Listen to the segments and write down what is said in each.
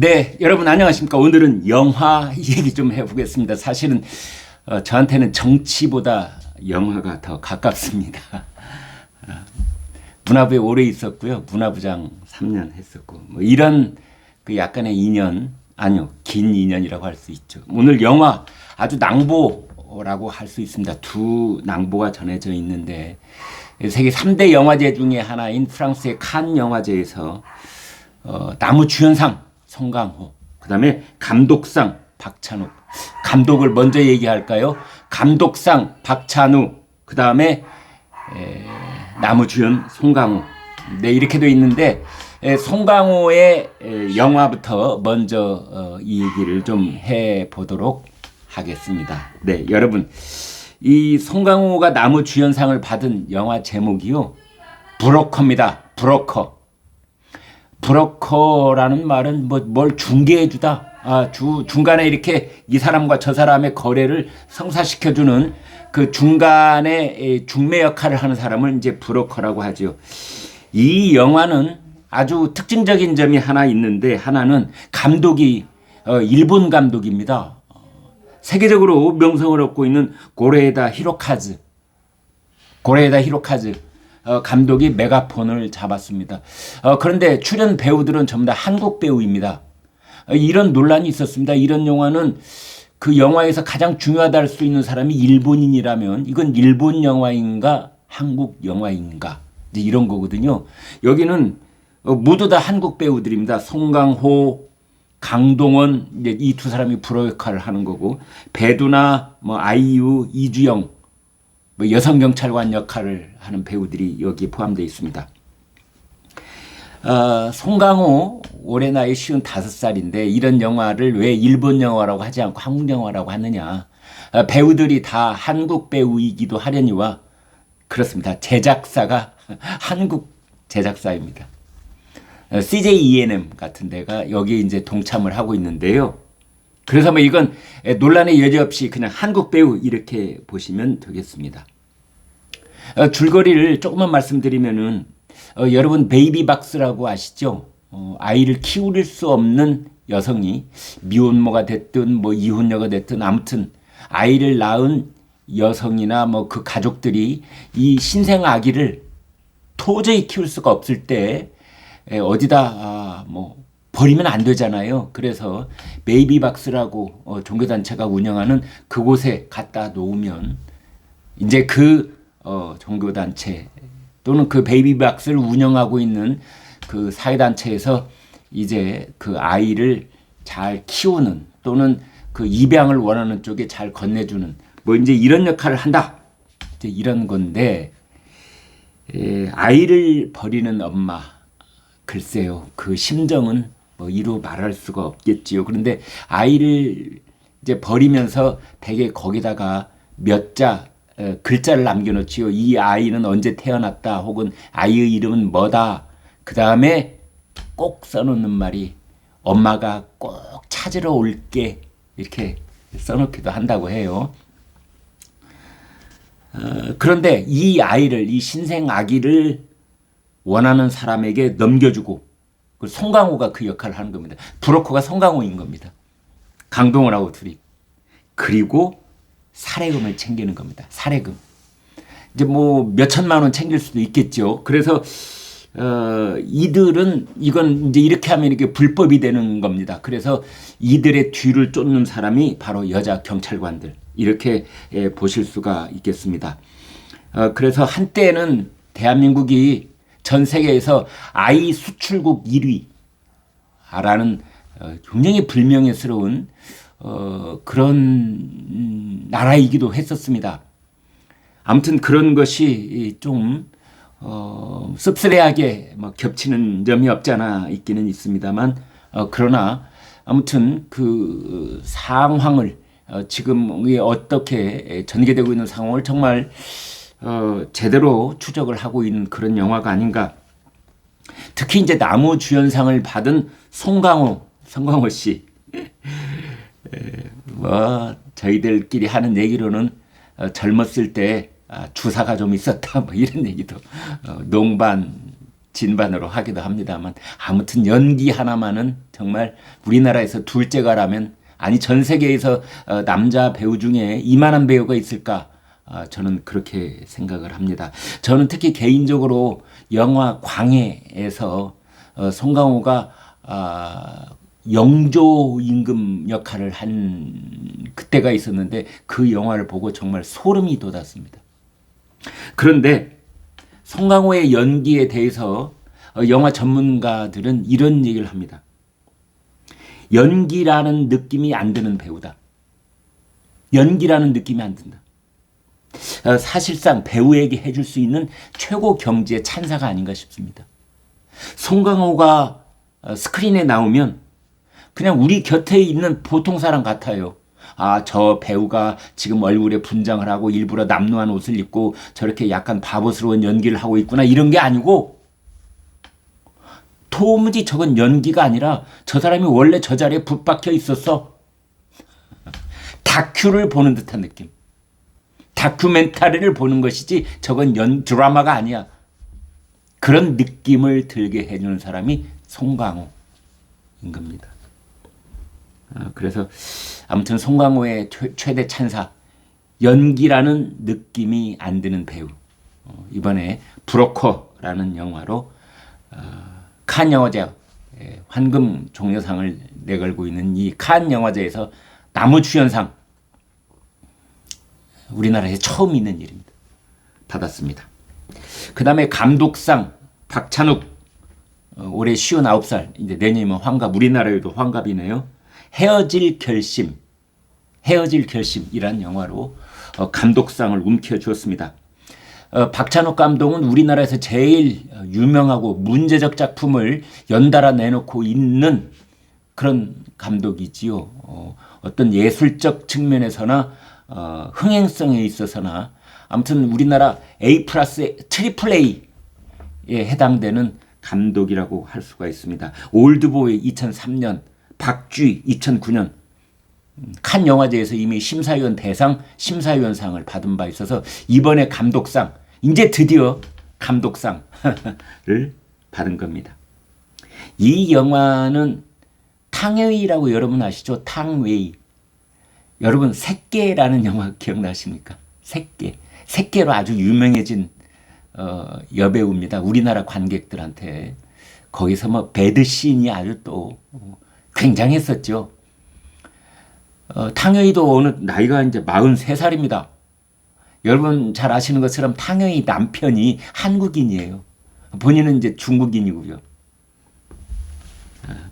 네, 여러분 안녕하십니까? 오늘은 영화 얘기 좀 해보겠습니다. 사실은 저한테는 정치보다 영화가 더 가깝습니다. 문화부에 오래 있었고요. 문화부장 3년 했었고 뭐 이런 그 약간의 인연, 아니요, 긴 인연이라고 할 수 있죠. 오늘 영화 아주 낭보라고 할 수 있습니다. 두 낭보가 전해져 있는데 세계 3대 영화제 중에 하나인 프랑스의 칸 영화제에서 나무주연상 송강호, 그 다음에 감독상 박찬욱. 감독을 먼저 얘기할까요? 감독상 박찬욱, 그 다음에 나무주연 송강호. 네, 이렇게 돼 있는데 송강호의 영화부터 먼저 이 얘기를 좀 해보도록 하겠습니다. 네, 여러분, 이 송강호가 나무주연상을 받은 영화 제목이요, 브로커입니다. 브로커. 브로커라는 말은 뭘 중개해주다. 중간에 이렇게 이 사람과 저 사람의 거래를 성사시켜주는 그 중간에 중매 역할을 하는 사람을 이제 브로커라고 하죠. 이 영화는 아주 특징적인 점이 하나 있는데, 하나는 감독이 일본 감독입니다. 세계적으로 명성을 얻고 있는 고레에다 히로카즈 감독이 메가폰을 잡았습니다. 그런데 출연 배우들은 전부 다 한국 배우입니다. 이런 논란이 있었습니다. 이런 영화는 그 영화에서 가장 중요하다 할 수 있는 사람이 일본인이라면 이건 일본 영화인가 한국 영화인가, 이제 이런 거거든요. 여기는 모두 다 한국 배우들입니다. 송강호, 강동원, 이제 이 두 사람이 불호 역할을 하는 거고, 배두나, 아이유, 이주영, 여성 경찰관 역할을 하는 배우들이 여기 포함되어 있습니다. 송강호 올해 나이 55살인데 이런 영화를 왜 일본 영화라고 하지 않고 한국 영화라고 하느냐. 배우들이 다 한국 배우이기도 하려니와 그렇습니다. 제작사가 한국 제작사입니다. CJ ENM 같은 데가 여기 이제 동참을 하고 있는데요. 그래서 이건 논란의 여지 없이 그냥 한국 배우 이렇게 보시면 되겠습니다. 줄거리를 조금만 말씀드리면은 여러분 베이비박스라고 아시죠? 아이를 키울 수 없는 여성이 미혼모가 됐든 이혼녀가 됐든 아무튼 아이를 낳은 여성이나 그 가족들이 이 신생 아기를 도저히 키울 수가 없을 때 어디다 버리면 안 되잖아요. 그래서 베이비박스라고 종교단체가 운영하는 그곳에 갖다 놓으면 이제 그 종교단체 또는 그 베이비박스를 운영하고 있는 그 사회단체에서 이제 그 아이를 잘 키우는 또는 그 입양을 원하는 쪽에 잘 건네주는 이제 이런 역할을 한다. 이제 이런 건데, 아이를 버리는 엄마, 글쎄요, 그 심정은 이루 말할 수가 없겠지요. 그런데 아이를 이제 버리면서 대개 거기다가 글자를 남겨놓지요. 이 아이는 언제 태어났다, 혹은 아이의 이름은 뭐다. 그 다음에 꼭 써놓는 말이 엄마가 꼭 찾으러 올게, 이렇게 써놓기도 한다고 해요. 그런데 이 아이를, 이 신생 아기를 원하는 사람에게 넘겨주고, 송강호가 그 역할을 하는 겁니다. 브로커가 송강호인 겁니다. 강동원하고 둘이. 그리고 살해금을 챙기는 겁니다. 살해금. 이제 몇 천만 원 챙길 수도 있겠죠. 그래서 이들은 이건 이제 이렇게 하면 이게 불법이 되는 겁니다. 그래서 이들의 뒤를 쫓는 사람이 바로 여자 경찰관들, 이렇게 보실 수가 있겠습니다. 그래서 한때는 대한민국이 전 세계에서 아이 수출국 1위라는 굉장히 불명예스러운 그런 나라이기도 했었습니다. 아무튼 그런 것이 좀 씁쓸하게 겹치는 점이 없지 않아 있기는 있습니다만, 그러나 아무튼 그 상황을 지금 어떻게 전개되고 있는 상황을 정말 제대로 추적을 하고 있는 그런 영화가 아닌가. 특히 이제 나무주연상을 받은 송강호 씨. 저희들끼리 하는 얘기로는 젊었을 때 주사가 좀 있었다, 이런 얘기도 농반 진반으로 하기도 합니다만 아무튼 연기 하나만은 정말 우리나라에서 둘째가라면 아니 전 세계에서 남자 배우 중에 이만한 배우가 있을까? 저는 그렇게 생각을 합니다. 저는 특히 개인적으로 영화 광해에서 송강호가 영조 임금 역할을 한 그때가 있었는데 그 영화를 보고 정말 소름이 돋았습니다. 그런데 송강호의 연기에 대해서 영화 전문가들은 이런 얘기를 합니다. 연기라는 느낌이 안 드는 배우다. 연기라는 느낌이 안 든다. 사실상 배우에게 해줄 수 있는 최고 경지의 찬사가 아닌가 싶습니다. 송강호가 스크린에 나오면 그냥 우리 곁에 있는 보통 사람 같아요. 저 배우가 지금 얼굴에 분장을 하고 일부러 남루한 옷을 입고 저렇게 약간 바보스러운 연기를 하고 있구나 이런 게 아니고 도무지 저건 연기가 아니라 저 사람이 원래 저 자리에 붙박혀 있었어. 다큐를 보는 듯한 느낌. 다큐멘터리를 보는 것이지 저건 드라마가 아니야. 그런 느낌을 들게 해주는 사람이 송강호인 겁니다. 그래서 아무튼 송강호의 최대 찬사, 연기라는 느낌이 안 드는 배우. 이번에 브로커라는 영화로 칸 영화제 황금 종려상을 내걸고 있는 이 칸 영화제에서 남우주연상 우리나라에 처음 있는 일입니다. 받았습니다. 그 다음에 감독상 박찬욱 올해 59살 이제 내년이면 환갑 우리나라에도 환갑이네요. 헤어질 결심이란 영화로 감독상을 움켜쥐었습니다. 박찬욱 감독은 우리나라에서 제일 유명하고 문제적 작품을 연달아 내놓고 있는 그런 감독이지요. 어떤 예술적 측면에서나 흥행성에 있어서나 아무튼 우리나라 A+, 트리플 A에 해당되는 감독이라고 할 수가 있습니다. 올드보이 2003년, 박쥐 2009년 칸 영화제에서 이미 심사위원 대상, 심사위원상을 받은 바 있어서 이번에 감독상, 이제 드디어 감독상을 받은 겁니다. 이 영화는 탕웨이라고 여러분 아시죠? 탕웨이. 여러분 새끼라는 영화 기억나십니까? 새끼로 아주 유명해진 여배우입니다. 우리나라 관객들한테. 거기서 뭐 배드씬이 아주 또 굉장했었죠. 탕웨이도 어느 나이가 이제 43살입니다. 여러분 잘 아시는 것처럼 탕웨이 남편이 한국인이에요. 본인은 이제 중국인이고요.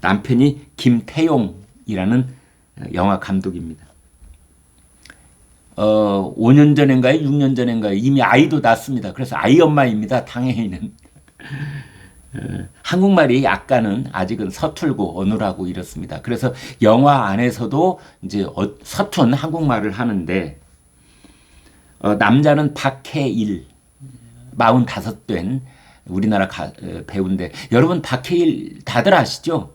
남편이 김태용이라는 영화 감독입니다. 5년 전인가요? 6년 전인가요? 이미 아이도 낳았습니다. 그래서 아이 엄마입니다. 탕웨이는. 한국말이 약간은 아직은 서툴고 어눌하고 이렇습니다. 그래서 영화 안에서도 이제 서툰 한국말을 하는데 남자는 박해일 45 된 우리나라 배우인데 여러분 박해일 다들 아시죠?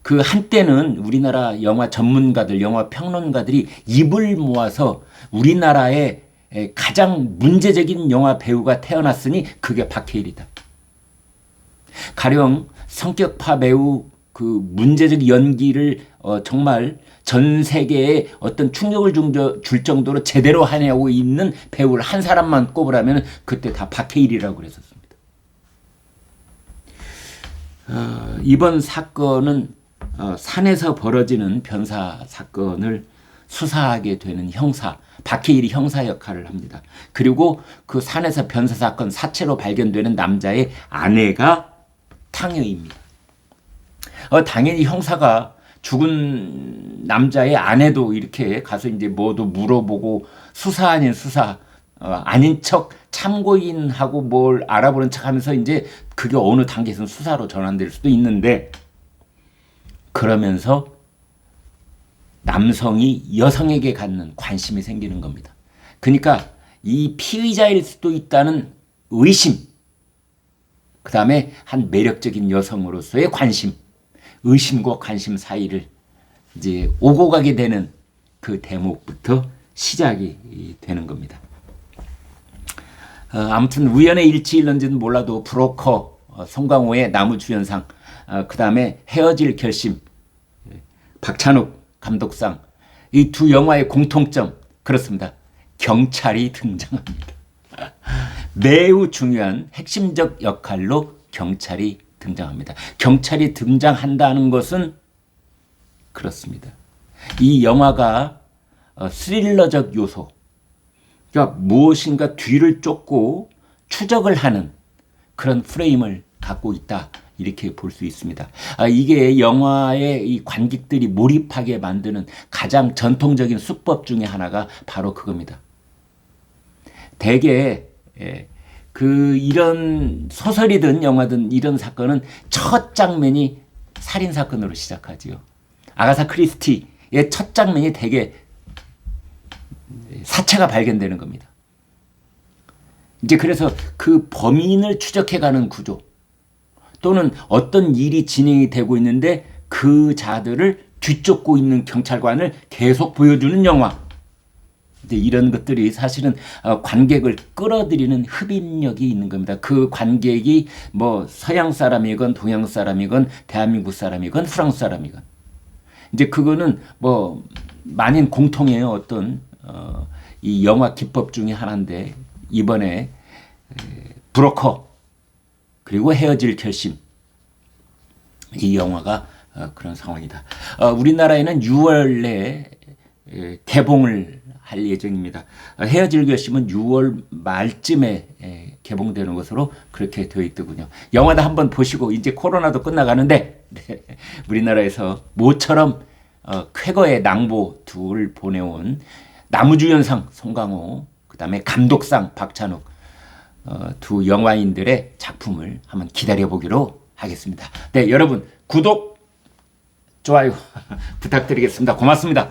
그 한때는 우리나라 영화 전문가들, 영화 평론가들이 입을 모아서 우리나라의 가장 문제적인 영화 배우가 태어났으니 그게 박해일이다. 가령 성격파 배우 그 문제적 연기를 정말 전 세계에 어떤 충격을 줄 정도로 제대로 하내고 있는 배우를 한 사람만 꼽으라면 그때 다 박해일이라고 그랬었습니다. 이번 사건은 산에서 벌어지는 변사 사건을 수사하게 되는 형사, 박해일이 형사 역할을 합니다. 그리고 그 산에서 변사 사건 사체로 발견되는 남자의 아내가 탕웨이입니다. 당연히 형사가 죽은 남자의 아내도 이렇게 가서 이제 뭐도 물어보고 수사 아닌 수사, 아닌 척 참고인하고 뭘 알아보는 척 하면서 이제 그게 어느 단계에서는 수사로 전환될 수도 있는데 그러면서 남성이 여성에게 갖는 관심이 생기는 겁니다. 그러니까 이 피의자일 수도 있다는 의심, 그 다음에 한 매력적인 여성으로서의 관심, 의심과 관심 사이를 이제 오고 가게 되는 그 대목부터 시작이 되는 겁니다. 아무튼 우연의 일치일런지는 몰라도 브로커 송강호의 나무주연상, 그 다음에 헤어질 결심, 박찬욱 감독상. 이 두 영화의 공통점 그렇습니다. 경찰이 등장합니다. 매우 중요한 핵심적 역할로 경찰이 등장합니다. 경찰이 등장한다는 것은 그렇습니다. 이 영화가 스릴러적 요소, 그러니까 무엇인가 뒤를 쫓고 추적을 하는 그런 프레임을 갖고 있다, 이렇게 볼 수 있습니다. 이게 영화의 이 관객들이 몰입하게 만드는 가장 전통적인 수법 중에 하나가 바로 그겁니다. 대개 이런 소설이든 영화든 이런 사건은 첫 장면이 살인 사건으로 시작하지요. 아가사 크리스티의 첫 장면이 대개 사체가 발견되는 겁니다. 이제 그래서 그 범인을 추적해가는 구조, 또는 어떤 일이 진행이 되고 있는데 그 자들을 뒤쫓고 있는 경찰관을 계속 보여주는 영화. 이제 이런 것들이 사실은 관객을 끌어들이는 흡입력이 있는 겁니다. 그 관객이 뭐 서양 사람이건 동양 사람이건 대한민국 사람이건 프랑스 사람이건, 이제 그거는 뭐 만인 공통의 어떤 이 영화 기법 중에 하나인데, 이번에 브로커 그리고 헤어질 결심, 이 영화가 그런 상황이다. 우리나라에는 6월 내에 개봉을 할 예정입니다. 헤어질 결심은 6월 말쯤에 개봉되는 것으로 그렇게 되어 있더군요. 영화도 한번 보시고, 이제 코로나도 끝나가는데 우리나라에서 모처럼 쾌거의 낭보 둘 보내온 나무주연상 송강호, 그 다음에 감독상 박찬욱, 두 영화인들의 작품을 한번 기다려보기로 하겠습니다. 네, 여러분 구독, 좋아요 부탁드리겠습니다. 고맙습니다.